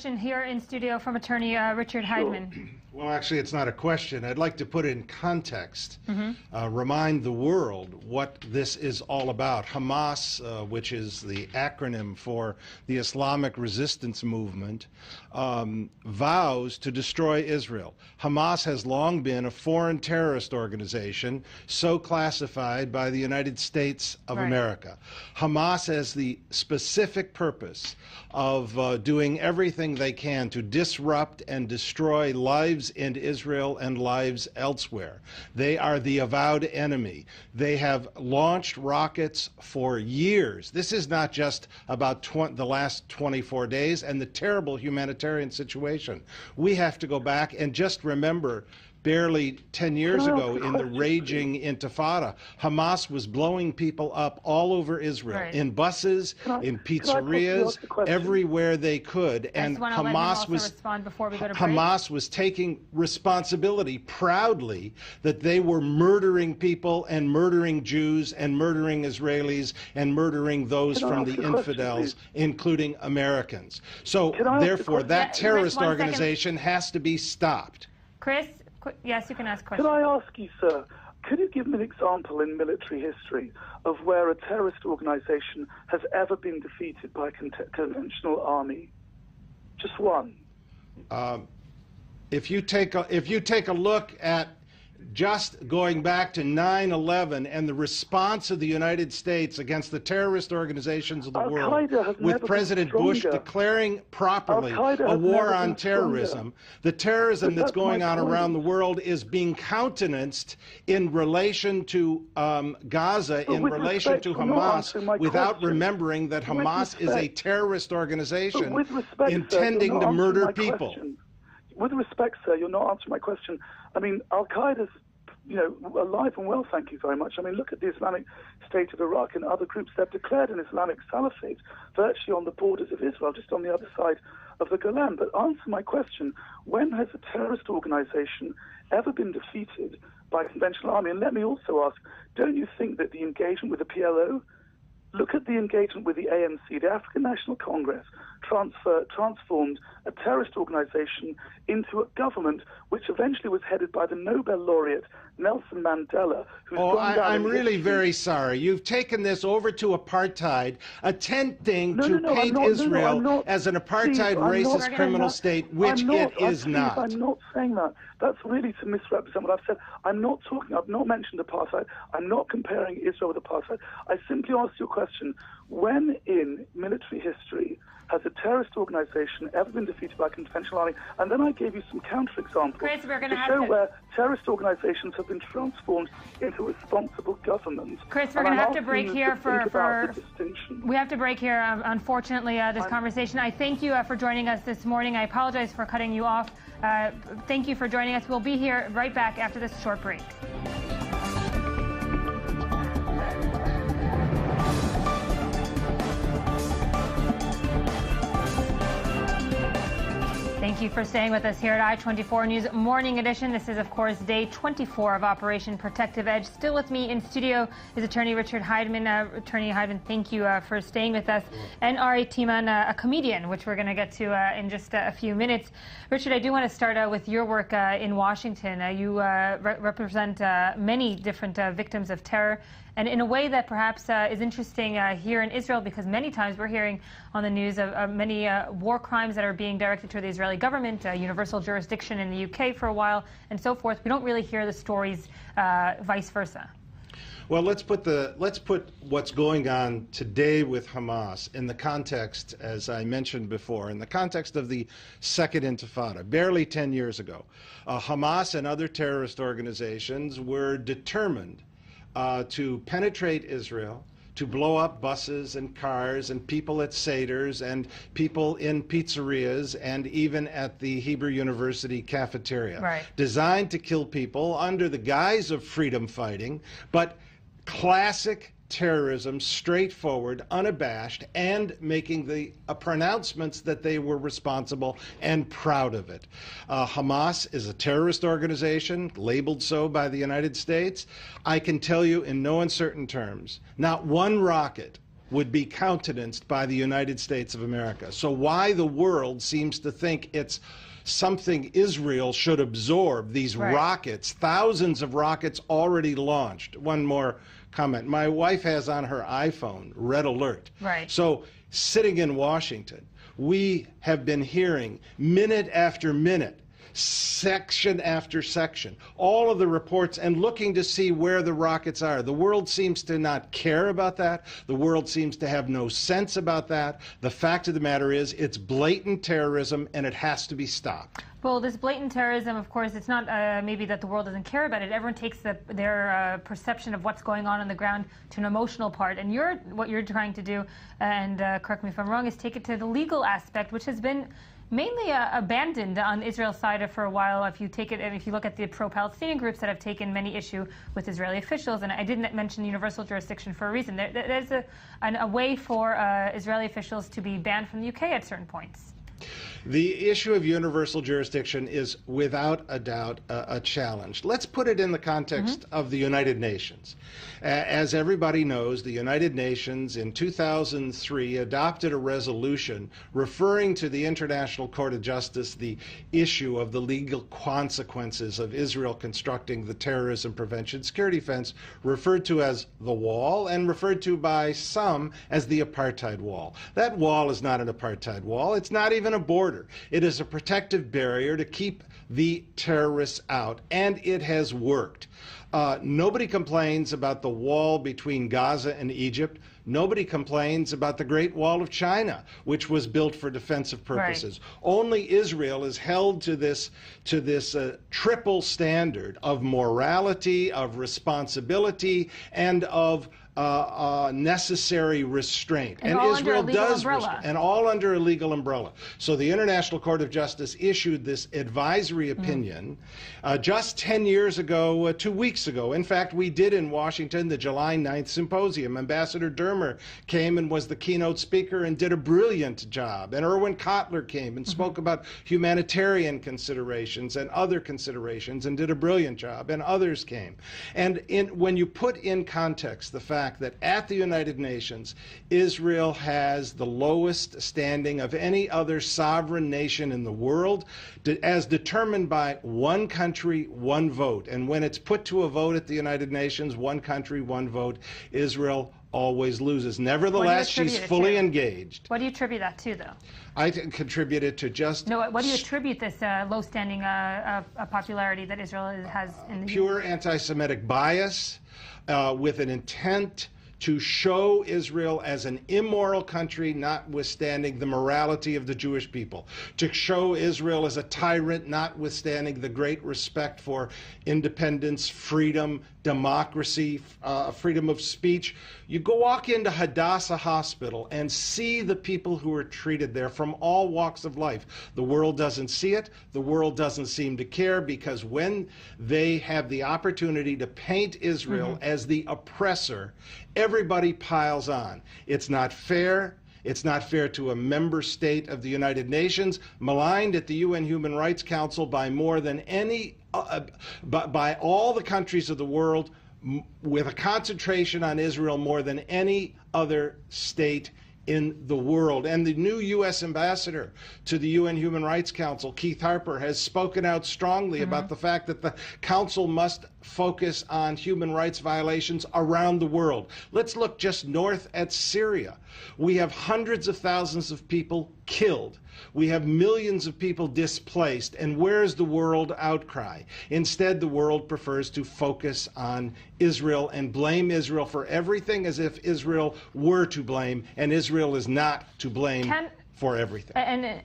question here in studio from attorney Richard Heideman. Well, actually, it's not a question. I'd like to put it in context, remind the world what this is all about. Hamas, which is the acronym for the Islamic Resistance Movement, vows to destroy Israel. Hamas has long been a foreign terrorist organization, so classified by the United States of America. Hamas has the specific purpose of doing everything they can to disrupt and destroy lives in Israel and lives elsewhere. They are the avowed enemy. They have launched rockets for years. This is not just about the last 24 days and the terrible humanitarian situation. We have to go back and just remember barely 10 years ago in the raging Intifada, Hamas was blowing people up all over Israel, in buses, in pizzerias, everywhere they could. And Hamas was taking responsibility proudly that they were murdering people and murdering Jews and murdering Israelis and murdering those from the infidels, including Americans. So therefore, that terrorist organization has to be stopped. Chris? Yes, you can ask questions. Could I ask you, sir, could you give me an example in military history of where a terrorist organization has ever been defeated by a conventional army? Just one. If you take a look at just going back to 9/11 and the response of the United States against the terrorist organizations of the world, with President Bush declaring properly a war on terrorism, the terrorism that's going on around the world is being countenanced in relation to Gaza, in relation to Hamas, without remembering that Hamas is a terrorist organization intending to murder people. With respect, sir, you're not answering my question. I mean, Al-Qaeda's, alive and well, thank you very much. I mean, look at the Islamic State of Iraq and other groups. They've declared an Islamic Caliphate virtually on the borders of Israel, just on the other side of the Golan. But answer my question, when has a terrorist organization ever been defeated by a conventional army? And let me also ask, don't you think that the engagement with the PLO, look at the engagement with the ANC, the African National Congress, transformed a terrorist organization into a government which eventually was headed by the Nobel laureate Nelson Mandela. I'm really very sorry. You've taken this over to apartheid, attempting to paint Israel as an apartheid racist criminal state, which it is not. I'm not saying that. That's really to misrepresent what I've said. I've not mentioned apartheid. I'm not comparing Israel with apartheid. I simply asked you a question. When in military history has a terrorist organization ever been defeated by a conventional army? And then I gave you some counterexamples to show where terrorist organizations have been transformed into responsible governments. Chris, we're going to have to break here we have to break here, unfortunately, this conversation. I thank you for joining us this morning. I apologize for cutting you off. Thank you for joining us. We'll be here right back after this short break. Thank you for staying with us here at i24 News Morning Edition. This is, of course, day 24 of Operation Protective Edge. Still with me in studio is attorney Richard Heideman. Attorney Heideman, thank you for staying with us. And Ari Timan, a comedian, which we're going to get to in just a few minutes. Richard, I do want to start with your work in Washington. You represent many different victims of terror, and in a way that perhaps is interesting here in Israel, because many times we're hearing on the news of many war crimes that are being directed to the Israeli government, universal jurisdiction in the UK for a while, and so forth. We don't really hear the stories vice versa. Well, let's put what's going on today with Hamas in the context, as I mentioned before, in the context of the Second Intifada. Barely 10 years ago, Hamas and other terrorist organizations were determined to penetrate Israel, to blow up buses and cars and people at seders and people in pizzerias and even at the Hebrew University cafeteria. Designed to kill people under the guise of freedom fighting, but classic terrorism, straightforward, unabashed, and making the pronouncements that they were responsible and proud of it. Hamas is a terrorist organization, labeled so by the United States. I can tell you in no uncertain terms, not one rocket would be countenanced by the United States of America. So why the world seems to think it's something Israel should absorb, these rockets, thousands of rockets already launched. One more comment. My wife has on her iPhone red alert. Right. So sitting in Washington, we have been hearing minute after minute, section after section, all of the reports, and looking to see where the rockets are. The world seems to not care about that. The world seems to have no sense about that. The fact of the matter is it's blatant terrorism, and it has to be stopped. Well, this blatant terrorism, of course, it's not maybe that the world doesn't care about it. Everyone takes their perception of what's going on the ground to an emotional part. And what you're trying to do, and correct me if I'm wrong, is take it to the legal aspect, which has been mainly abandoned on Israel's side for a while. If you take it, and if you look at the pro-Palestinian groups that have taken many issue with Israeli officials, and I didn't mention universal jurisdiction for a reason. There's a way for Israeli officials to be banned from the UK at certain points. The issue of universal jurisdiction is without a doubt a challenge. Let's put it in the context of the United Nations. As everybody knows, the United Nations in 2003 adopted a resolution referring to the International Court of Justice the issue of the legal consequences of Israel constructing the terrorism prevention security fence, referred to as the wall and referred to by some as the apartheid wall. That wall is not an apartheid wall. It's not even a border. It is a protective barrier to keep the terrorists out, and it has worked. Nobody complains about the wall between Gaza and Egypt. Nobody complains about the Great Wall of China, which was built for defensive purposes. Right. Only Israel is held to this triple standard of morality, of responsibility, and of necessary restraint. And Israel does and all under a legal umbrella. So the International Court of Justice issued this advisory opinion just 10 years ago, 2 weeks ago. In fact, we did in Washington the July 9th symposium. Ambassador Dermer came and was the keynote speaker and did a brilliant job. And Erwin Kotler came and spoke about humanitarian considerations and other considerations and did a brilliant job. And others came. And when you put in context the fact that at the United Nations, Israel has the lowest standing of any other sovereign nation in the world, as determined by one country, one vote. And when it's put to a vote at the United Nations, one country, one vote, Israel always loses. Nevertheless, she's fully engaged. What do you attribute that to, though? I contribute it to just... No, what do you attribute this low standing popularity that Israel has in the pure anti-Semitic bias, with an intent to show Israel as an immoral country, notwithstanding the morality of the Jewish people, to show Israel as a tyrant, notwithstanding the great respect for independence, freedom, democracy, freedom of speech. You go walk into Hadassah Hospital and see the people who are treated there from all walks of life. The world doesn't see it. The world doesn't seem to care, because when they have the opportunity to paint Israel as the oppressor, everybody piles on. It's not fair. It's not fair to a member state of the United Nations, maligned at the UN Human Rights Council by more than any, by all the countries of the world, with a concentration on Israel more than any other state in the world. And the new U.S. ambassador to the UN Human Rights Council, Keith Harper, has spoken out strongly about the fact that the council must focus on human rights violations around the world. Let's look just north at Syria. We have hundreds of thousands of people killed. We have millions of people displaced. And where's the world outcry? Instead, the world prefers to focus on Israel and blame Israel for everything as if Israel were to blame, and Israel is not to blame for everything. And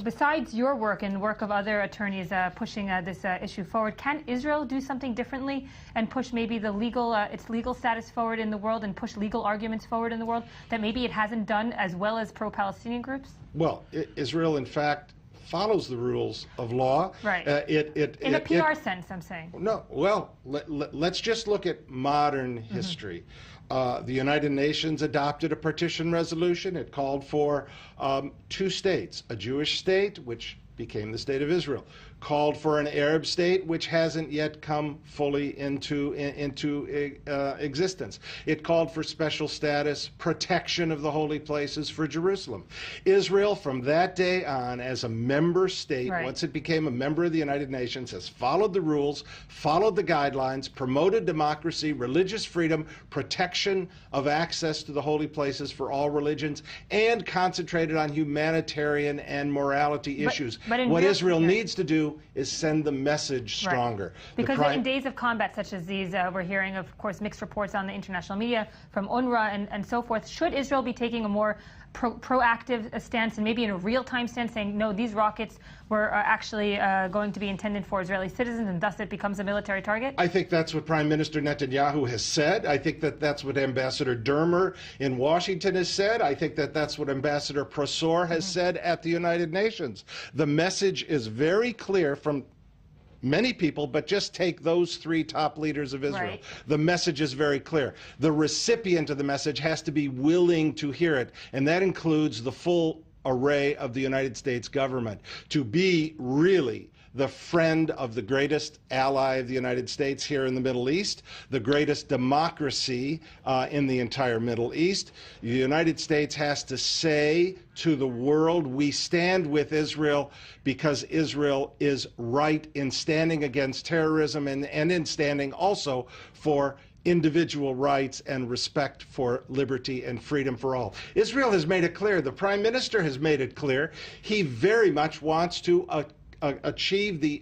besides your work and work of other attorneys pushing this issue forward, can Israel do something differently and push maybe the legal, its legal status forward in the world, and push legal arguments forward in the world that maybe it hasn't done as well as pro-Palestinian groups? Well, Israel, in fact, follows the rules of law. Right. In a PR sense, I'm saying. No, well, let's just look at modern history. The United Nations adopted a partition resolution. It called for 2 states, a Jewish state, which became the State of Israel. Called for an Arab state, which hasn't yet come fully into existence. It called for special status, protection of the holy places for Jerusalem. Israel, from that day on, as a member state, once it became a member of the United Nations, has followed the rules, followed the guidelines, promoted democracy, religious freedom, protection of access to the holy places for all religions, and concentrated on humanitarian and morality issues. But what Israel needs to do is send the message stronger. Because in days of combat such as these, we're hearing, of course, mixed reports on the international media from UNRWA and so forth. Should Israel be taking a more proactive stance and maybe in a real-time stance saying, no, these rockets were actually going to be intended for Israeli citizens and thus it becomes a military target? I think that's what Prime Minister Netanyahu has said. I think that that's what Ambassador Dermer in Washington has said. I think that that's what Ambassador Prosor has said at the United Nations. The message is very clear from many people, but just take those three top leaders of Israel. The message is very clear. The recipient of the message has to be willing to hear it, and that includes the full array of the United States government to be really the friend of the greatest ally of the United States here in the Middle East, the greatest democracy in the entire Middle East. The United States has to say to the world, we stand with Israel because Israel is right in standing against terrorism and in standing also for individual rights and respect for liberty and freedom for all. Israel has made it clear, the Prime Minister has made it clear, he very much wants to achieve the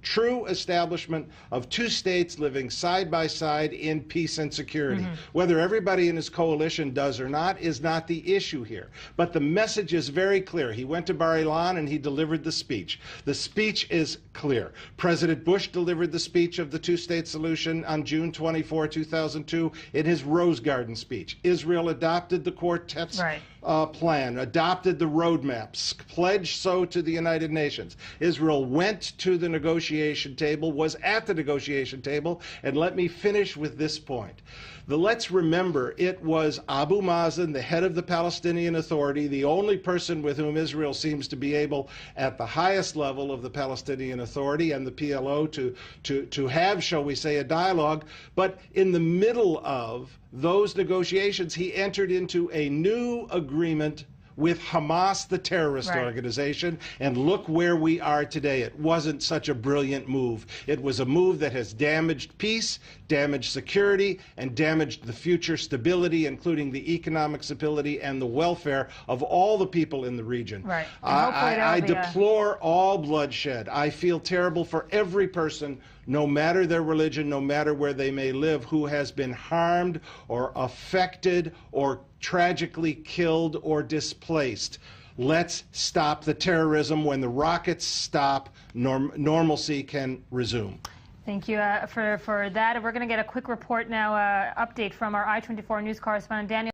true establishment of two states living side by side in peace and security. Whether everybody in his coalition does or not is not the issue here. But the message is very clear. He went to Bar Ilan and he delivered the speech. The speech is clear. President Bush delivered the speech of the two-state solution on June 24, 2002 in his Rose Garden speech. Israel adopted the quartet's plan, adopted the roadmaps, pledged so to the United Nations. Israel went to the negotiation table, was at the negotiation table, and let me finish with this point. Let's remember, it was Abu Mazen, the head of the Palestinian Authority, the only person with whom Israel seems to be able, at the highest level of the Palestinian Authority and the PLO, to have, shall we say, a dialogue. But in the middle of those negotiations, he entered into a new agreement with Hamas, the terrorist organization, and look where we are today. It wasn't such a brilliant move. It was a move that has damaged peace, damaged security, and damaged the future stability, including the economic stability and the welfare of all the people in the region. I deplore all bloodshed. I feel terrible for every person, no matter their religion, no matter where they may live, who has been harmed or affected or tragically killed or displaced. Let's stop the terrorism. When the rockets stop, normalcy can resume. Thank you for that. We're going to get a quick report now, update from our i24 News correspondent, Daniel.